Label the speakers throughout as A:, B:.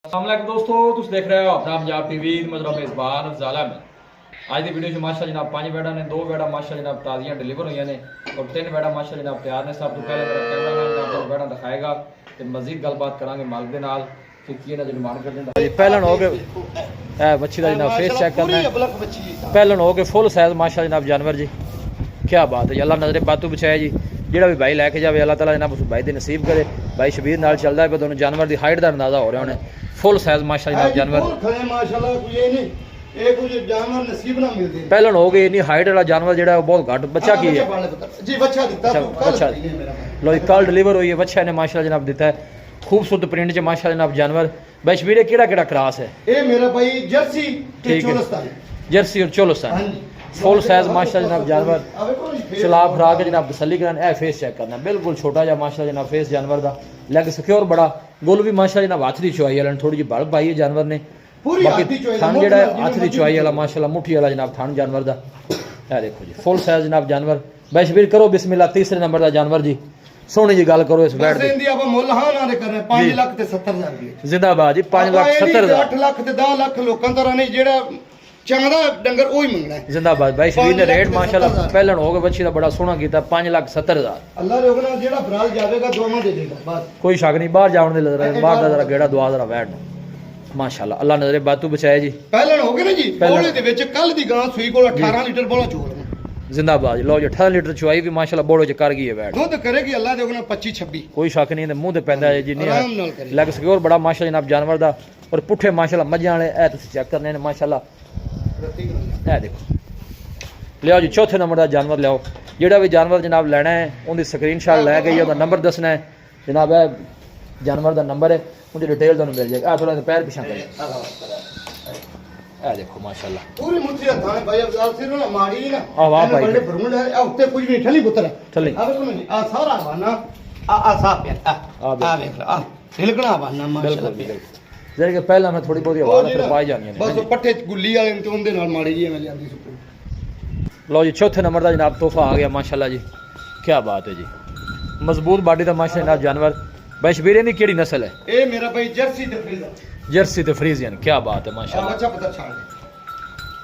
A: अस्सलाम दोस्तों, तुम देख रहे हो अपना पंजाब टीवी मतलब मेज़बान ज़ाला में। आज की वीडियो माशा जनाब 5 बैडा ने 2 बैडा माशा जनाब ताज़ियाँ डिलीवर हुई ने और 3 बैडा माशा जनाब तैयार ने। सब तो पहले मेरा कैमरामैन आपको बैडा दिखाएगा तो मजीद गलबात करांगे मालिक के नाल कि की ना डिमांड कर देंदा। पहलन हो गए मच्छी का जनाब फेस चेक करना है। पहलन हो गए फुल साइज माशा जनाब जानवर जी, क्या बात है। अल्लाह नजरे बातू बचाया जी। ਜਿਹੜਾ भी भाई लैके जाए अल्लाह ताला जनाब उस भाई की नसीब करे। भाई शबीर नाल चलता है, दोनों जानवर की हाइट का अंदाजा हो रहा है। फुल साइज माशा जनाब जानवर पहलन हो गए। इन्नी हाइट वाला जानवर जो बहुत घट बच्चा की है बच्चा लो जी कल डिलीवर हुई है। बच्चा ने माशा जनाब दिता है खूबसूरत प्रिंट च माशा जनाब जानवर। भाई शबीर केड़ा क्रास है?
B: ये मेरा भाई जर्सी
A: ठीक है, जर्सी और चोलोस्तान फुल साइज माशा जनाब जानवर। चला फरा के जनाब तसली कराने। ए फेस चेक करना बिल्कुल छोटा जा माशा जनाब फेस जानवर का। लैग सिक्योर बड़ा गोल भी माशा जनाब हाथ की चुआई वाले थोड़ी जी बल पाई है जानवर ने। बाकी थन जो हाथ की चुआई वाला माशाल्लाह मुठी वाला जनाब थन जानवर का। ए देखो जी फुल साइज जनाब जानवर। भाई शबीर करो बिस्मिल्लाह। तीसरे नंबर का जानवर जी, सोनी जी गल करो इस बैठ दी। जिंदाबाद जी 5,70,000
B: 8 लाख ते 10 लाख लोकां दा नहीं जेड़ा चांदा डंगर ओही मंगना है।
A: जिंदाबाद भाई शबीर ने रेट माशाल्लाह पहलन हो गए बच्ची का बड़ा सोहना कीता 5,70,000।
B: अल्लाह रोकना जेड़ा बराल जावेगा दुआवां दे देगा बस
A: कोई शक नहीं। बाहर जाने दे लग बाहर दा जरा गेड़ा दुआ जरा बैठ माशाल्लाह अल्लाह नजरे बातू बचाए जी।
B: पहलन हो गए ना जी बोले दे विच कल दी गां सुई कोल 18 लीटर बोला चोल
A: जिंदाबाद लो जी 18 लीटर चुआई भी माशाल्लाह बोड़ो च कर गई है बैठ।
B: दुध करेगी अल्लाह दे ओना 25 26
A: कोई शक नहीं। मुंह ते पैंदा है जी
B: आराम नाल करे।
A: लग सिक्योर बड़ा माशाल्लाह जनाब जानवर दा और पुठे माशाल्लाह मज्जां वाले ए तुसी चेक करने ने माशाल्लाह। ए देखो लियाओ जी चौथे नंबर का जानवर लियाओ। जेड़ा भी जानवर जनाब लेना है उनकी स्क्रीनशॉट लै गई है नंबर दसना है जनाब। है जानवर का नंबर है उनकी डिटेल तुहानू मिल जाएगी। आ थोड़ा पैर पिछा कर ए देखो माशाल्लाह
B: पूरी मुट्ठी दा थाने भाई अफजाल सिर ना मारी ना
A: आ वाह भाई
B: बड़े भरून है आ उत्ते कुछ नहीं ठली पुत्र
A: ठली
B: आ देखो नहीं आ सारा बाना आ सा पे आ देख लो आ हिलकड़ा बाना माशाल्लाह
A: जरे के पहला मैं थोड़ी बहुत आवाज फिर पाई जानी है
B: बस पट्ठे गुल्ली वाले ने तो उनदे नाल मारी जी मैं लियांदी सुपू।
A: लो जी चौथे नंबर का जनाब तोहफा आ गया माशाल्लाह जी, क्या बात है जी। मजबूत बॉडी का माशा जनाब जानवर। भाई शबीर ने केड़ी नस्ल है?
B: ए मेरा भाई जर्सी ते फ्रीजर
A: जर्सी ते फ्रीजियन, क्या बात है माशाल्लाह।
B: अच्छा पता छाड़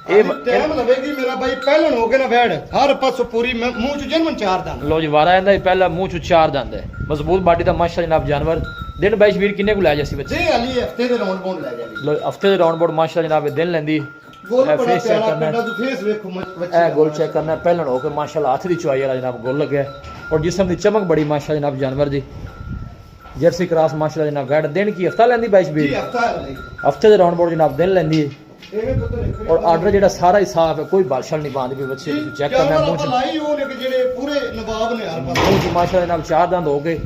B: ए टाइम लगेगी मेरा भाई पहलन हो गए ना बैठ हर पासो पूरी मुंह च जन्मन 4 दांत
A: लो जी वारा आंदा पहला मुंह च 4 दांत है। मजबूत बॉडी का माशा जनाब जानवर। दिन भाई शबीर किन्ने को लै जासी बच्चे?
B: जी अली हफ्ते दे राउंड बाउंड लै जावी।
A: लो हफ्ते दे राउंड बाउंड माशा जनाब दिन लेंदी।
B: गोल बड़ा
A: फेस चेक
B: प्यारा
A: करना
B: पेड़ा तू फेस देखो बच्चे
A: ए गोल चेक करना पहलन हो के माशाल्लाह हाथ दी चुआई वाला जनाब गोल लगे और जिस्म दी चमक बड़ी माशा जनाब जानवर जी। जर्सी क्रॉस माशाल्लाह जनाब गैड दिन की हफ्ता लेंदी भाई शबीर?
B: जी
A: हफ्ते दे राउंड बाउंड जनाब दिन लेंदी है और आर्डर जेड़ा सारा ही साफ है, कोई बालशल नहीं बांधी भी बच्चे चेक करना मुंह च
B: लाई हो ने जेड़े पूरे नवाब ने हर पास
A: मुंह च माशाल्लाह जनाब 4 दांत हो गए।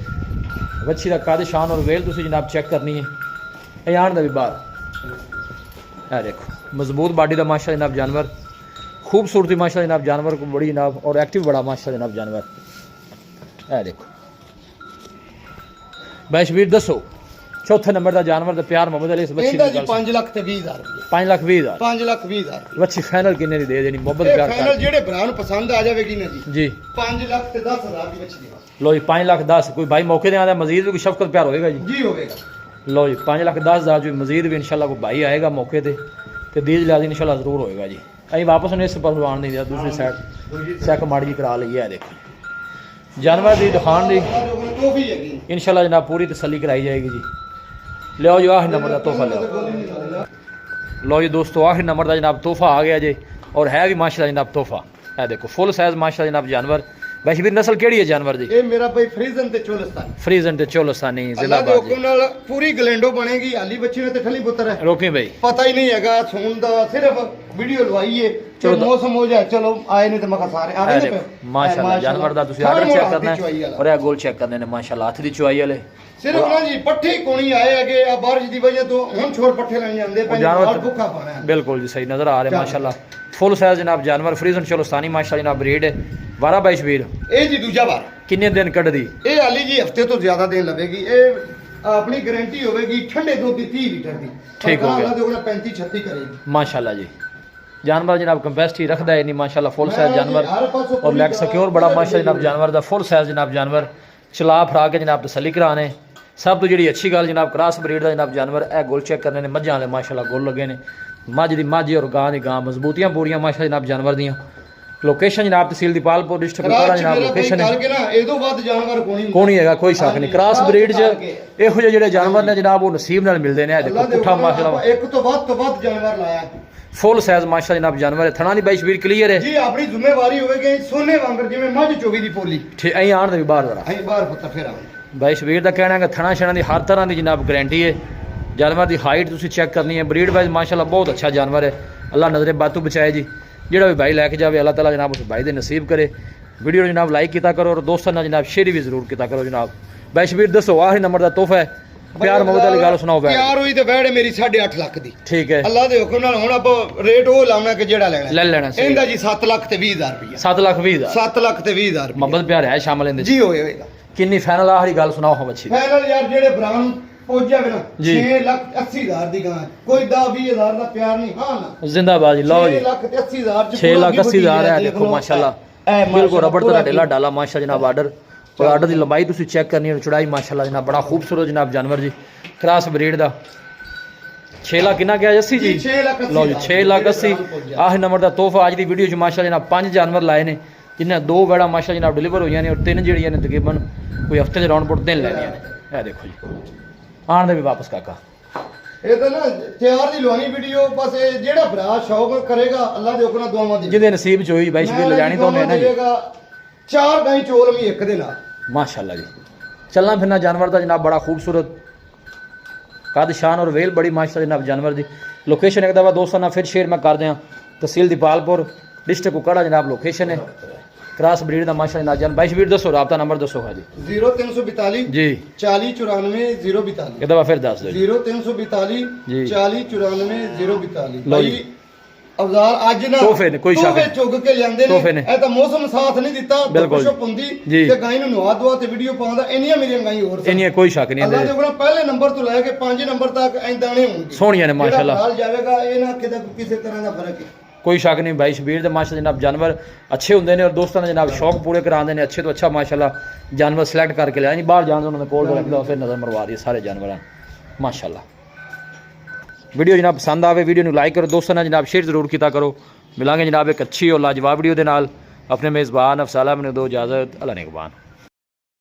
A: बच्ची का कद शान और वेल तुसी जनाब चेक करनी है। ए आन दा भी बाहर ए देखो मजबूत बॉडी का माशा जनाब जानवर। खूबसूरती माशा जनाब जानवर को बड़ी जनाब और एक्टिव बड़ा माशा जनाब जानवर। ए देखो भाई शबीर दसो चौथे नंबर का जानवर तो प्यार मोहम्मद अली इस बच्ची
B: जी 5 लाख ते 20,000
A: 5,20,000
B: 5 लाख 20,000
A: बच्ची फाइनल किन्ने दी दे देनी मोहब्बत प्यार
B: फाइनल जेड़े भरा नु पसंद आ जावेगी ना जी
A: जी
B: 5 लाख ते 10,000 की बच्ची दी।
A: लो जी 5,10,000 कोई भाई मौके दे आंदा मजीद भी कोई शफकत प्यार होएगा जी?
B: जी होवेगा।
A: लो जी 5,10,000 जो मजीद भी इंशाल्लाह कोई भाई आएगा मौके ते दीज लिहाज इंशाल्लाह जरूर होएगा जी। अभी वापस उन्हें इस पर आन नहीं दिया दूसरी साइड चेक माड़ी जी करा ली है। देखो जानवर की दुकान की इंशाल्लाह जनाब पूरी तसल्ली कराई जाएगी जी। लियो जी आखिरी नंबर का तोहफा लियो। लो जी दोस्तों आखिरी नंबर का जनाब तोहफा आ गया जी और है भी माशाल्लाह जनाब तोहफा। है देखो फुल साइज माशाल्लाह जनाब जानवर। भाई शबीर नस्ल केड़ी है जानवर दी?
B: ये मेरा भाई फ्रीजन ते चोलिस्तान।
A: फ्रीजन ते चोलिस्तानी जिंदाबाद जी।
B: नाल पूरी गलैंडो बनेगी आली बच्ची ने ते ठली पुत्र है।
A: रोकी भाई
B: पता ही नहीं हैगा सुन दा सिर्फ वीडियो लवाई है चलो मौसम हो जाए चलो आए नहीं तो मका सारे आ रहे ने
A: माशाल्लाह जानवर दा तुसी आर्डर चेक करना है और ए गोल चेक करने ने माशाल्लाह हाथ दी चुआई वाले
B: सिर्फ ना जी पट्ठे कोनी आए है आ बारिश दी वजह तो हुन छोर पट्ठे लेने जांदे पे और भूखा पाना है। बिल्कुल जी सही नजर आ रहे माशाल्लाह फुल साइज जनाब जानवर फ्रीजन चोलिस्तानी माशाल्लाह जनाब ब्रीड है। वारा भाई शबीर ए जी दूजा बार
A: किन्ने दिन कट दी?
B: ए आली जी हफ्ते तो ज्यादा दिन लगेगी। ए अपनी गारंटी होगी ठंडे दूध की 30 लीटर की।
A: ठीक हो गया
B: 35 36 करेगी
A: माशाल्लाह जी। जानवर जनाब कैपेसिटी रखता है नहीं माशाल्लाह फुल साइज जानवर और लेग सिक्योर बड़ा माशाल्लाह जनाब जानवर दा फुल साइज जनाब जानवर। चला फरा के जनाब तसली कराने
B: सब तो जी अच्छी गल जनाब क्रॉस ब्रीड का जनाब जानवर है गुल चेक करने ने मझां वाले माशाल्लाह गुल लगे ने मझ की मझ और गां की गां मजबूतियां पूरियां माशा जनाब जानवर दियां लोकेशन जनाब तहसील दीपालपुर डिस्ट्रिक्ट कुपवाड़ा जनाब लोकेशन है कोई है कोई शक नहीं क्रॉस ब्रीड च इहो ਜਿਹੇ जानवर ने जनाब वो नसीब नाल मिलते हैं देखो पुठा माशाल्लाह
C: एक तो ਵੱਧ जानवर लाया
B: फुल साइज माशा जनाब जानवर है थना दी बाई शबीर क्लियर है
C: जी अपनी जिम्मेवारी होगी सोने वांगर जिवें मझ चोगी दी पोली
B: ठीक अहीं आण दे भी बाहर जरा
C: अहीं बाहर पुੱਤ फिर आवां
B: बाई शबीर का कहना है कि थना छना की हर तरह की जनाब गारंटी है जानवर की हाइट तुसीं चेक करनी है ब्रीड वाइज माशाल्लाह बहुत अच्छा जानवर है अल्लाह नजरे बातू बचाए जी ਜਿਹੜਾ भी भाई लैके जाए अल्लाह ताला जनाब उस भाई दे नसीब करे वीडियो जनाब लाइक किया करो और दोस्तों ने जनाब शेयर भी जरूर किया करो जनाब भाई शबीर दसो आखिरी नंबर का तोहफा है प्यार मोहब्बत वाली गल सुनाओ भाई
C: प्यार हुई ते वैड़ मेरी 8.5 लाख दी
B: ठीक है
C: अल्लाह दे हुक्म नाल हुण आप रेट वो लाउना कि जेड़ा लेना
B: ले लेना सही
C: इंदा जी 7 लाख ते 20,000 रुपया
B: 7 लाख 20,000
C: 7 लाख ते 20,000
B: मोहब्बत प्यार है शामिल इंदे
C: जी होएगा
B: किन्नी फाइनल आखिरी गल सुनाओ हम अच्छी
C: फाइनल यार जेड़े ब्राउन पहुंच जावे ना
B: जी।
C: 6,80,000 दी गां कोई 10-20,000 दा प्यार नहीं हां ना
B: जिंदाबाद जी लो जी
C: 6,80,000
B: 6 लाख 80,000 है देखो माशाल्लाह बिल्कुल रबड़ तो ढेला डाला माशा जनाब आर्डर और आर्डर की लंबाई तुसी चेक करनी है चौड़ाई माशाल्लाह जनाब बड़ा खूबसूरत जनाब जानवर जी क्रॉस ब्रीड दा 6 लाख कितना क्या 80 जी
C: 6 लाख 80,000
B: लो जी 6 लाख 80 आखिरी नंबर का तोहफा आज की वीडियो च माशाल्लाह जनाब 5 जानवर लाए ने जिन्हें 2 वेड़ा माशाल्लाह जनाब डिलीवर हुई ने और 3 जड़ियां ने तकरीबन कोई हफ्ते के राउंड बुट 3 लेनियां ने ये देखो जी आण दे भी वापस काका
C: ਇਹ ਤਾਂ ਨਾ ਤਿਆਰ ਦੀ ਲਵਾਣੀ ਵੀਡੀਓ ਬਸ ਇਹ ਜਿਹੜਾ ਭਰਾ ਸ਼ੌਕ ਕਰੇਗਾ ਅੱਲਾ ਦੇ ਹੁਕਮ ਨਾਲ ਦੁਆਵਾਂ ਦੇ
B: जिहदे नसीब च होई बाई शबीर ले जानी तो ना जी
C: ਚਾਰ ਗਾਈ ਚੋਲ ਵੀ ਇੱਕ ਦੇ ਨਾਲ
B: माशाल्लाह जी चलना फिरना जानवर का जनाब बड़ा खूबसूरत कद शान और वेल बड़ी माशाल्लाह जनाब जानवर की लोकेशन एक दफ़ा दोस्तों ना फिर शेयर मैं कर दें तहसील दीपालपुर डिस्ट्रिक्ट कुपवाड़ा जनाब लोकेशन है क्रॉस ब्रीड का माशाल्लाह जनाब बाई शबीर दसो राबता नंबर दसो हाँ जी
C: 0342
B: जी
C: 4094 042
B: एक दफ़ा फिर दस दो जी
C: 0342
B: जी।
C: 4094 042
B: लो
C: भाई
B: जी।
C: ਅਵਜ਼ਾਰ ਅੱਜ ਨਾ
B: ਤੋਹਫੇ ਨੇ, ਕੋਈ ਸ਼ੱਕ
C: ਤੋਹਫੇ
B: ਨਹੀਂ।
C: ਚੁੱਗ ਕੇ ਲਿਆਂਦੇ
B: ਤੋਹਫੇ ਨੇ।
C: ਇਹ ਤਾਂ ਮੌਸਮ ਸਾਥ ਨਹੀਂ ਦਿੱਤਾ
B: ਬਿਲਕੁਲ।
C: ਧੁੱਪ ਹੁੰਦੀ
B: ਜੀ।
C: ਤੇ ਗਾਈ ਨੂੰ ਨਵਾ ਦਵਾ ਤੇ ਵੀਡੀਓ ਪਾਉਂਦਾ ਇੰਨੀਆਂ ਮੇਰੀਆਂ ਗਾਈ ਹੋਰ ਸਨ।
B: इन्हीं कोई शक नहीं
C: ਅੱਲਾ ਦੇ
B: है
C: ਕੋਲ ਪਹਿਲੇ ਨੰਬਰ ਤੋਂ ਲੈ ਕੇ 5 ਨੰਬਰ ਤੱਕ ਐਂ ਦਾਣੇ ਹੋਣਗੇ
B: सोहनिया ने माशाल्लाह
C: ਨਾਲ ਜਾਵੇਗਾ ਇਹ ਨਾ ਕਿਤੇ ਕਿਸੇ ਤਰ੍ਹਾਂ ਦਾ ਫਰਕ ਹੈ
B: कोई शक नहीं भाई शबीर के माशा जनाब जानवर अच्छे होंगे ने और दोस्तों ने जनाब शौक पूरे कराते हैं अच्छे तो अच्छा माशाल्लाह जानवर सिलेक्ट करके लिया नहीं बाहर जान उन्होंने कोल रखा फिर नज़र मरवा दी सारे जानवर माशाल्लाह वीडियो जनाब पसंद आवे वीडियो लाइक करो दोस्तों ने जनाब शेयर जरूर किया करो मिलांगे जनाब एक अच्छी और लाजवाब वीडियो के नाल अपने मेज़बान अफसाला मैंने दो इजाज़त अल्लाह ने